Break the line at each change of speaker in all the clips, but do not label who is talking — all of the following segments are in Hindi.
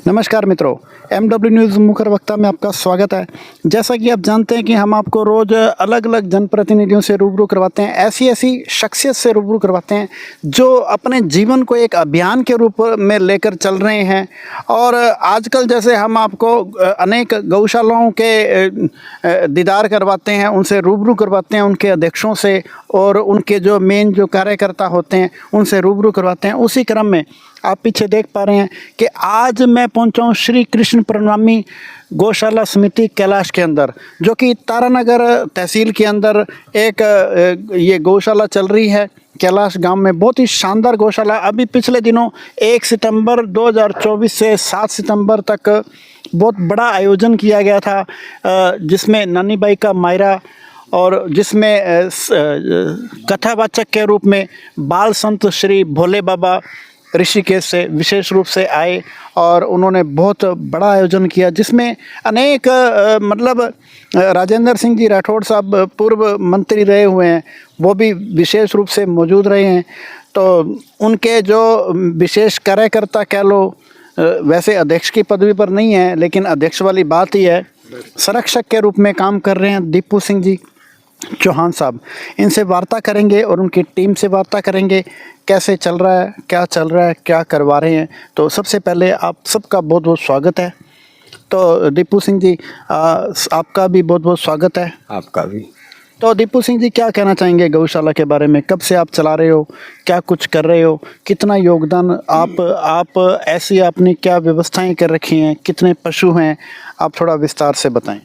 नमस्कार मित्रों, MW न्यूज़ मुखर वक्ता में आपका स्वागत है। जैसा कि आप जानते हैं कि हम आपको रोज़ अलग अलग जनप्रतिनिधियों से रूबरू करवाते हैं, ऐसी शख्सियत से रूबरू करवाते हैं जो अपने जीवन को एक अभियान के रूप में लेकर चल रहे हैं। और आजकल जैसे हम आपको अनेक गौशालाओं के दीदार करवाते हैं, उनसे रूबरू करवाते हैं, उनके अध्यक्षों से और उनके जो मेन जो कार्यकर्ता होते हैं उनसे रूबरू करवाते हैं। उसी क्रम में आप पीछे देख पा रहे हैं कि आज मैं पहुंचा हूं श्री कृष्ण प्रणवामी गौशाला समिति कैलाश के अंदर, जो कि तारानगर तहसील के अंदर एक ये गौशाला चल रही है। कैलाश गांव में बहुत ही शानदार गौशाला। अभी पिछले दिनों 1 सितंबर 2024 से 7 सितंबर तक बहुत बड़ा आयोजन किया गया था, जिसमें नानी बाई का मायरा और जिसमें कथावाचक के रूप में बाल संत श्री भोले बाबा ऋषिकेश से विशेष रूप से आए और उन्होंने बहुत बड़ा आयोजन किया, जिसमें अनेक राजेंद्र सिंह जी राठौड़ साहब पूर्व मंत्री रहे हुए हैं, वो भी विशेष रूप से मौजूद रहे हैं। तो उनके जो विशेष कार्यकर्ता कह लो, वैसे अध्यक्ष की पदवी पर नहीं है लेकिन अध्यक्ष वाली बात ही है, संरक्षक के रूप में काम कर रहे हैं दीपू सिंह जी चौहान साहब। इनसे वार्ता करेंगे और उनकी टीम से वार्ता करेंगे, कैसे चल रहा है, क्या चल रहा है, क्या करवा रहे हैं। तो सबसे पहले आप सबका बहुत बहुत स्वागत है। तो दीपू सिंह जी, आपका भी बहुत बहुत स्वागत है।
आपका भी।
तो दीपू सिंह जी, क्या कहना चाहेंगे गौशाला के बारे में? कब से आप चला रहे हो, क्या कुछ कर रहे हो, कितना योगदान आप ऐसी आपने क्या व्यवस्थाएं कर रखी हैं, कितने पशु हैं, आप थोड़ा विस्तार से बताएं।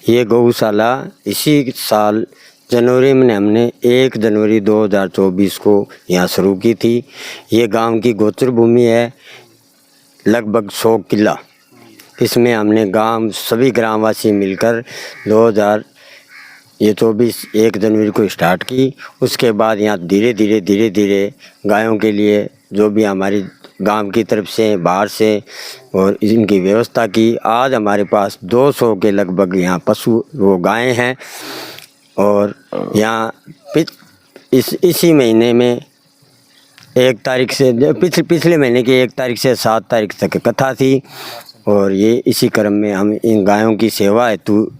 ये गौशाला इसी साल जनवरी में हमने 1 जनवरी 2024 को यहाँ शुरू की थी। ये गांव की गोचर भूमि है, लगभग 100 किला। इसमें हमने गांव सभी ग्रामवासी मिलकर 2024 1 जनवरी को स्टार्ट की। उसके बाद यहाँ धीरे धीरे गायों के लिए जो भी हमारी गांव की तरफ से बाहर से और इनकी व्यवस्था की। आज हमारे पास 200 के लगभग यहाँ पशु वो गायें हैं। और यहाँ इसी महीने में 1 तारीख से पिछले महीने की 1 तारीख से 7 तारीख तक कथा थी। और ये इसी क्रम में हम इन गायों की सेवा हेतु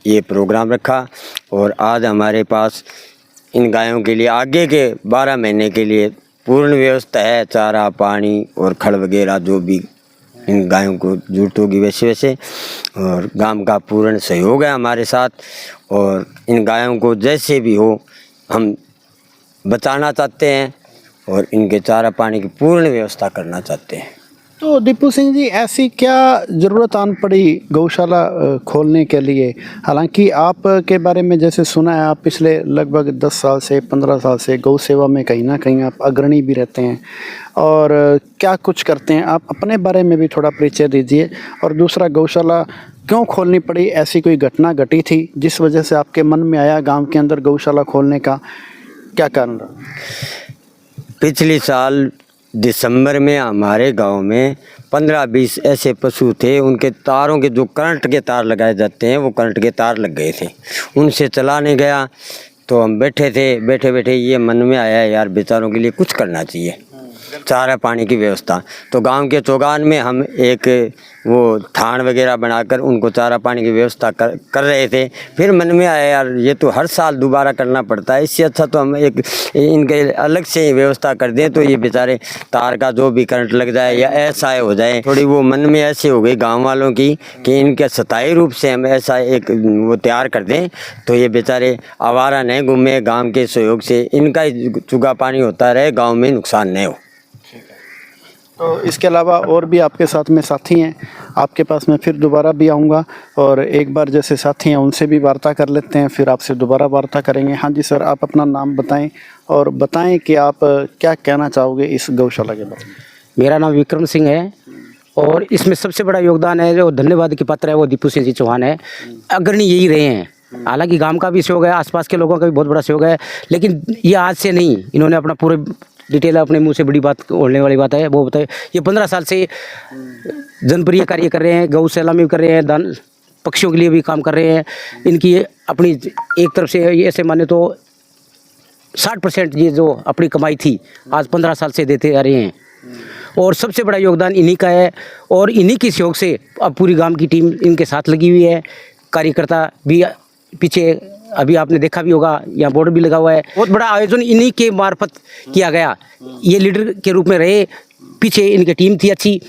ये प्रोग्राम रखा। और आज हमारे पास इन गायों के लिए आगे के 12 महीने के लिए पूर्ण व्यवस्था है, चारा पानी और खड़ वगैरह जो भी इन गायों को जरूरत होगी वैसे। और गांव का पूर्ण सहयोग है हमारे साथ। और इन गायों को जैसे भी हो हम बचाना चाहते हैं और इनके चारा पानी की पूर्ण व्यवस्था करना चाहते हैं।
तो दीपू सिंह जी, ऐसी क्या ज़रूरत आन पड़ी गौशाला खोलने के लिए? हालांकि आप के बारे में जैसे सुना है, आप पिछले लगभग 10 साल से 15 साल से गौ सेवा में कहीं ना कहीं आप अग्रणी भी रहते हैं और क्या कुछ करते हैं। आप अपने बारे में भी थोड़ा परिचय दीजिए। और दूसरा, गौशाला क्यों खोलनी पड़ी? ऐसी कोई घटना घटी थी जिस वजह से आपके मन में आया गाँव के अंदर गौशाला खोलने का, क्या कारण रहा?
पिछले साल दिसंबर में हमारे गांव में 15-20 ऐसे पशु थे, उनके तारों के जो करंट के तार लगाए जाते हैं वो करंट के तार लग गए थे। उनसे चलाने गया तो हम बैठे थे, ये मन में आया यार बेचारों के लिए कुछ करना चाहिए, चारा पानी की व्यवस्था। तो गांव के चौगान में हम एक वो थान वगैरह बनाकर उनको चारा पानी की व्यवस्था कर रहे थे। फिर मन में आया यार ये तो हर साल दोबारा करना पड़ता है, इससे अच्छा तो हम एक इनके अलग से व्यवस्था कर दें तो ये बेचारे तार का जो भी करंट लग जाए या ऐसा हो जाए। थोड़ी वो मन में ऐसे हो गई गांव वालों की कि इनके स्थायी रूप से हम ऐसा एक वो तैयार कर दें तो ये बेचारे आवारा नहीं घूमे, गाँव के सहयोग से इनका ही चुगा पानी होता रहे, गाँव में नुकसान नहीं हो।
तो इसके अलावा और भी आपके साथ में साथी हैं, आपके पास मैं फिर दोबारा भी आऊँगा और एक बार जैसे साथी हैं उनसे भी वार्ता कर लेते हैं, फिर आपसे दोबारा वार्ता करेंगे। हाँ जी सर, आप अपना नाम बताएं और बताएं कि आप क्या कहना चाहोगे इस गौशाला के बारे में।
मेरा नाम विक्रम सिंह है और इसमें सबसे बड़ा योगदान है, जो धन्यवाद की पात्र है, वो दीपू सिंह जी चौहान है। अग्रणी यही रहे हैं। हालांकि गांव का भी सहयोग है, आसपास के लोगों का भी बहुत बड़ा सहयोग है, लेकिन ये आज से नहीं, इन्होंने अपना पूरे डिटेल अपने मुंह से बड़ी बात बोलने वाली बात है वो बताए। ये 15 साल से जनप्रिय कार्य कर रहे हैं, गौशाला में भी कर रहे हैं, दान पक्षियों के लिए भी काम कर रहे हैं। इनकी अपनी एक तरफ से ये ऐसे माने तो 60% ये जो अपनी कमाई थी आज 15 साल से देते आ रहे हैं। और सबसे बड़ा योगदान इन्हीं का है और इन्हीं के सहयोग से अब पूरी गांव की टीम इनके साथ लगी हुई है। कार्यकर्ता भी पीछे अभी आपने देखा भी होगा, यहाँ बोर्ड भी लगा हुआ है। बहुत बड़ा आयोजन इन्हीं के मार्फत किया गया। ये लीडर के रूप में रहे, पीछे इनकी टीम थी अच्छी,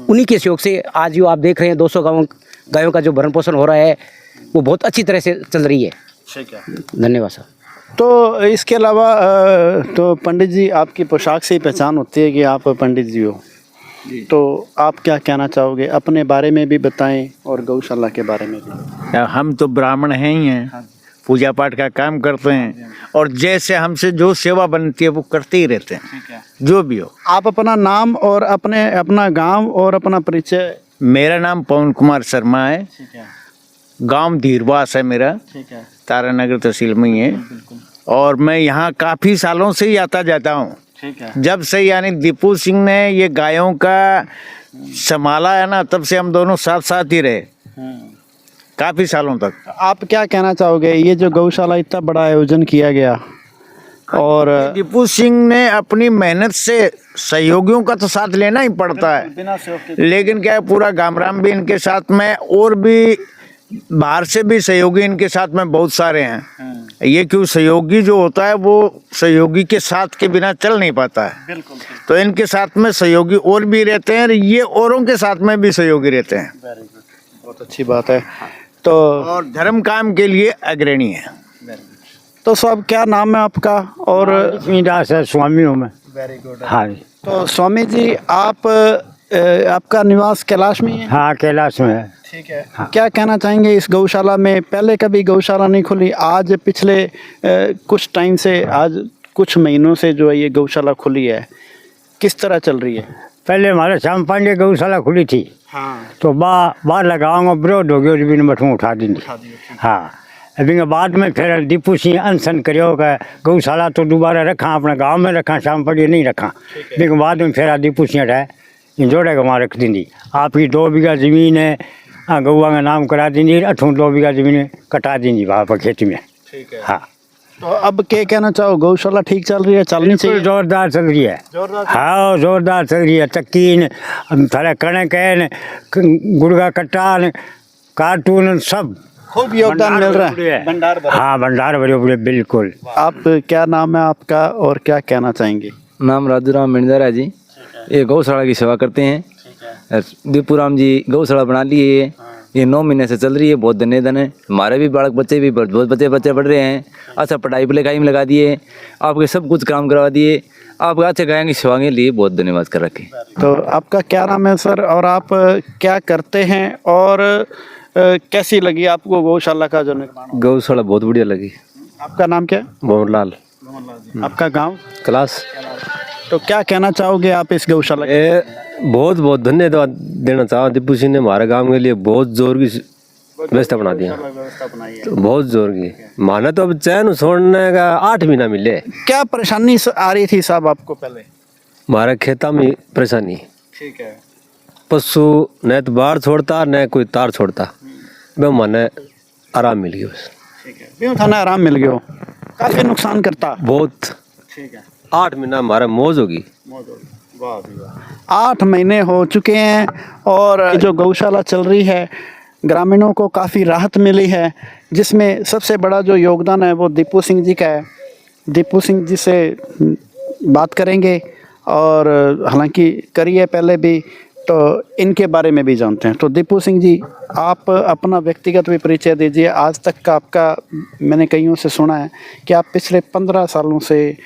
उन्हीं के सहयोग से आज जो आप देख रहे हैं 200 गायों का जो भरण पोषण हो रहा है वो बहुत अच्छी तरह से चल रही है।
ठीक है,
धन्यवाद सर।
तो इसके अलावा तो पंडित जी आपकी पोशाक से ही पहचान होती है कि आप पंडित जी हो, तो आप क्या कहना चाहोगे? अपने बारे में भी बताएं और गौशाला के बारे में भी।
हम तो ब्राह्मण हैं ही हैं, पूजा पाठ का काम करते हैं और जैसे हमसे जो सेवा बनती है वो करते ही रहते हैं, जो भी हो।
आप अपना नाम और अपना गांव और अपना परिचय।
मेरा नाम पवन कुमार शर्मा है,
ठीक है,
गांव धीरवास है मेरा,
ठीक है,
तारानगर तहसील में ही है। और मैं यहाँ काफ़ी सालों से ही आता जाता हूँ।
ठीक है,
जब से यानी दीपू सिंह ने ये गायों का संभाला है ना, तब से हम दोनों साथ साथ ही रहे काफ़ी सालों तक।
आप क्या कहना चाहोगे? ये जो गौशाला इतना बड़ा आयोजन किया गया और
दीपू सिंह ने अपनी मेहनत से, सहयोगियों का तो साथ लेना ही पड़ता है,
बिना सहयोग के,
लेकिन क्या है पूरा गामराम भी इनके साथ में और भी बाहर से भी सहयोगी इनके साथ में बहुत सारे हैं। ये क्यों सहयोगी जो होता है वो सहयोगी के साथ के बिना चल नहीं पाता है।
बिल्कुल,
तो इनके साथ में सहयोगी और भी रहते हैं और ये औरों के साथ में भी सहयोगी रहते हैं।
बहुत अच्छी बात है। तो
और धर्म काम के लिए अग्रणी है।
तो सब क्या नाम है आपका? और
लक्ष्मीदास है, स्वामी हूँ मैं।
Very good.
हाँ जी,
तो स्वामी जी आप आपका निवास कैलाश में ही है?
हाँ कैलाश में है।
ठीक है, क्या कहना चाहेंगे इस गौशाला में? पहले कभी गौशाला नहीं खुली, आज पिछले कुछ टाइम से, आज कुछ महीनों से जो है ये गौशाला खुली है, किस तरह चल रही है?
पहले हमारे श्याम पांडे गौशाला खुली थी,
हाँ,
तो बाहर लगाऊंगा विरोध हो गया, भी मठों उठा दी। हाँ, अभी के बाद में फिर दीपू सिंह अनशन करियो का गौशाला तो दोबारा रखा, अपने गांव में रखा, श्याम पांडे नहीं रखा। अभी के बाद में फिर दीपू सिंह हटाए, इन जोड़े का वहाँ रख दी। आपकी 2 बीघा ज़मीन है, गौआ का नाम करा दी, 2 बीघा ज़मीन कटा दी वहाँ पर खेती में।
ठीक है।
हाँ,
तो अब क्या कहना चाहो? गौशाला ठीक चल रही है, चलनी चाहिए?
जोरदार चल रही है। हाँ, जोरदार चल रही है। चक्कीन, थोड़ा कणक है, गुड़गा कट्टा, कार्टून, सब
खूब योगदान मिल रहा है। भंडार भरा।
हाँ, भंडार भरे पूरे, बिल्कुल।
आप क्या नाम है आपका और क्या कहना चाहेंगे?
नाम राजूराम मिंजर है जी। ये गौशाला की सेवा करते हैं। दीपू राम जी गौशाला बना लिए, ये 9 महीने से चल रही है। बहुत धन्यवाद है। हमारे भी बालक बच्चे भी बहुत बच्चे पढ़ रहे हैं। अच्छा, पढ़ाई पर लिखाई में लगा दिए, आपके सब कुछ काम करवा दिए। आपका अच्छे गायों की सेवा के लिए बहुत धन्यवाद कर रखे।
तो आपका क्या नाम है सर, और आप क्या करते हैं, और कैसी लगी आपको गौशाला का जो निर्माण?
गौशाला बहुत बढ़िया लगी।
आपका नाम क्या है?
मोहनलाल।
आपका गांव?
क्लास।
तो क्या कहना चाहोगे आप इस गौशाला के?
बहुत बहुत धन्यवाद देना चाहूँ। दीपू सिंह ने हमारे गांव के लिए बहुत जोर की व्यवस्था बना दिया, तो बहुत जोर की। माना तो अब चैन छोड़ने का 8 महीना मिले।
क्या परेशानी आ रही थी साहब आपको पहले?
हमारे खेता में परेशानी,
ठीक है,
पशु न तो बाहर छोड़ता न कोई तार छोड़ता, मैं माने आराम मिल गया बस।
ठीक है, क्यों थाना आराम मिल गया? काफी नुकसान करता।
बहुत।
ठीक है,
8 महीना हमारा मौज होगी।
8 महीने हो चुके हैं और जो गौशाला चल रही है, ग्रामीणों को काफ़ी राहत मिली है, जिसमें सबसे बड़ा जो योगदान है वो दीपू सिंह जी का है। दीपू सिंह जी से बात करेंगे और हालांकि करिए पहले भी, तो इनके बारे में भी जानते हैं। तो दीपू सिंह जी, आप अपना व्यक्तिगत भी परिचय दीजिए। आज तक का आपका, मैंने कईयों से सुना है कि आप पिछले 15 सालों से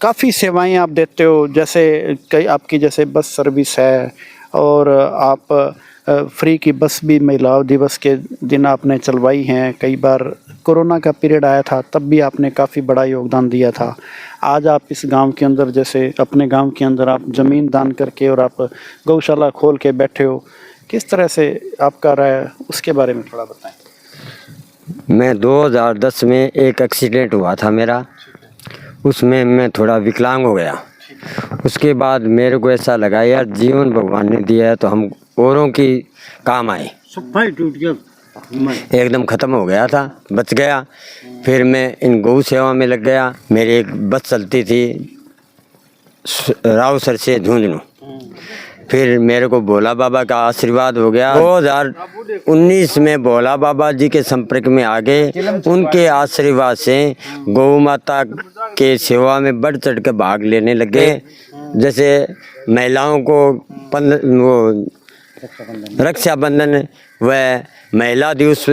काफ़ी सेवाएं आप देते हो, जैसे कई आपकी जैसे बस सर्विस है, और आप फ्री की बस भी महिलाओं दिवस के दिन आपने चलवाई हैं। कई बार कोरोना का पीरियड आया था, तब भी आपने काफ़ी बड़ा योगदान दिया था। आज आप इस गांव के अंदर, जैसे अपने गांव के अंदर आप ज़मीन दान करके और आप गौशाला खोल के बैठे हो, किस तरह से आपका रहा है, उसके बारे में थोड़ा बताएं।
मैं 2010 में एक एक्सीडेंट हुआ था मेरा, उसमें मैं थोड़ा विकलांग हो गया। उसके बाद मेरे को ऐसा लगा यार, जीवन भगवान ने दिया है तो हम औरों की काम आए।
टूट गया,
एकदम ख़त्म हो गया था, बच गया। फिर मैं इन गौ सेवा में लग गया। मेरी एक बस चलती थी रावसर से झुंझुनू, फिर मेरे को भोला बाबा का आशीर्वाद हो गया। 2019 में भोला बाबा जी के संपर्क में आ गए। उनके आशीर्वाद से गौ माता के सेवा में बढ़ चढ़ के भाग लेने लगे। जैसे महिलाओं को वो रक्षाबंधन व महिला दिवस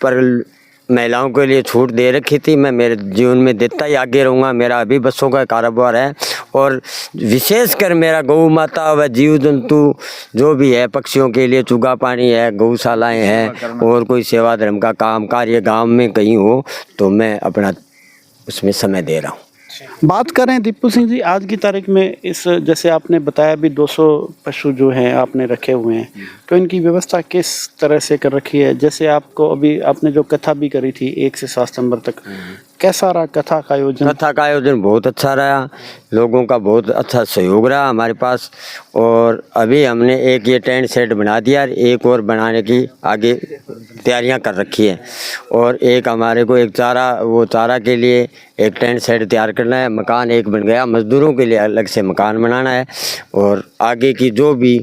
पर महिलाओं के लिए छूट दे रखी थी। मैं मेरे जीवन में देता ही आगे रहूँगा। मेरा अभी बसों का कारोबार है और विशेषकर मेरा गौ माता व जीव जंतु जो भी है, पक्षियों के लिए चुगा पानी है, गौशालाएं हैं और कोई सेवा धर्म का काम कार्य गांव में कहीं हो तो मैं अपना उसमें समय दे रहा हूँ।
बात करें दीपू सिंह जी, आज की तारीख में इस जैसे आपने बताया भी 200 पशु जो हैं आपने रखे हुए हैं, तो इनकी व्यवस्था किस तरह से कर रखी है? जैसे आपको अभी आपने जो कथा भी करी थी 1 से 7 सितंबर तक, कैसा रहा कथा का आयोजन?
कथा का आयोजन बहुत अच्छा रहा, लोगों का बहुत अच्छा सहयोग रहा हमारे पास। और अभी हमने एक ये टेंट सेट बना दिया, एक और बनाने की आगे तैयारियां कर रखी है। और एक हमारे को एक चारा के लिए एक टेंट सेट तैयार करना है। मकान एक बन गया, मजदूरों के लिए अलग से मकान बनाना है। और आगे की जो भी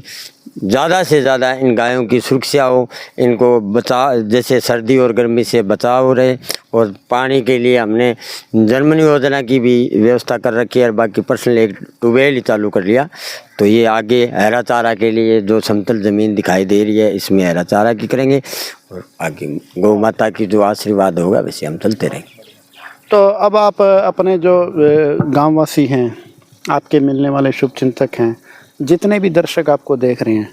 ज़्यादा से ज़्यादा इन गायों की सुरक्षा हो, इनको जैसे सर्दी और गर्मी से बचाव रहे। और पानी के लिए हमने जर्मनी योजना की भी व्यवस्था कर रखी है। और बाकी पर्सनल एक ट्यूबवेल ही चालू कर लिया। तो ये आगे हरा चारा के लिए जो समतल ज़मीन दिखाई दे रही है, इसमें हरा चारा की करेंगे। और आगे गौ माता की जो आशीर्वाद होगा वैसे हम चलते रहेंगे।
तो अब आप अपने जो गाँववासी हैं, आपके मिलने वाले शुभचिंतक हैं, जितने भी दर्शक आपको देख रहे हैं,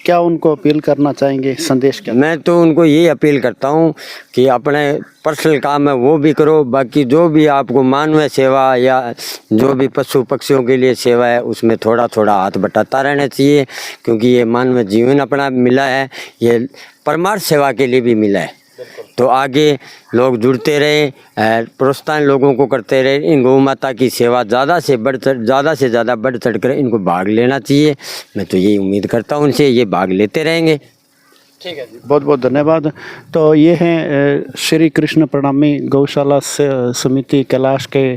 क्या उनको अपील करना चाहेंगे? संदेश क्या?
मैं तो उनको ये अपील करता हूँ कि अपने पर्सनल काम है वो भी करो, बाकी जो भी आपको मानवीय सेवा या जो भी पशु पक्षियों के लिए सेवा है उसमें थोड़ा थोड़ा हाथ बटाता रहना चाहिए। क्योंकि ये मानव जीवन अपना मिला है, ये परमार्थ सेवा के लिए भी मिला है। तो आगे लोग जुड़ते रहे, प्रोत्साहन लोगों को करते रहे। इन गौ माता की सेवा ज़्यादा से ज़्यादा बढ़ चढ़ कर इनको भाग लेना चाहिए। मैं तो यही उम्मीद करता हूँ उनसे, ये भाग लेते रहेंगे।
ठीक है जी, बहुत बहुत धन्यवाद। तो ये हैं श्री कृष्ण प्रणामी गौशाला समिति कैलाश के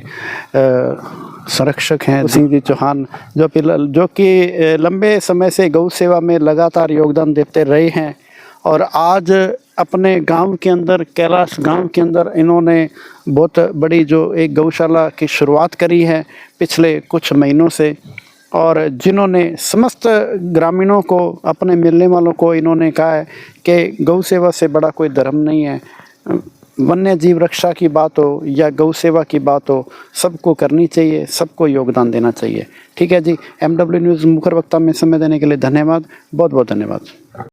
संरक्षक हैं सिंह जी चौहान, जो कि लंबे समय से गौ सेवा में लगातार योगदान देते रहे हैं। और आज अपने गांव के अंदर, कैलाश गांव के अंदर, इन्होंने बहुत बड़ी जो एक गौशाला की शुरुआत करी है पिछले कुछ महीनों से। और जिन्होंने समस्त ग्रामीणों को, अपने मिलने वालों को इन्होंने कहा है कि गौ सेवा से बड़ा कोई धर्म नहीं है। वन्य जीव रक्षा की बात हो या गौ सेवा की बात हो, सबको करनी चाहिए, सबको योगदान देना चाहिए। ठीक है जी, MW न्यूज़ मुखर वक्ता में समय देने के लिए धन्यवाद, बहुत बहुत धन्यवाद।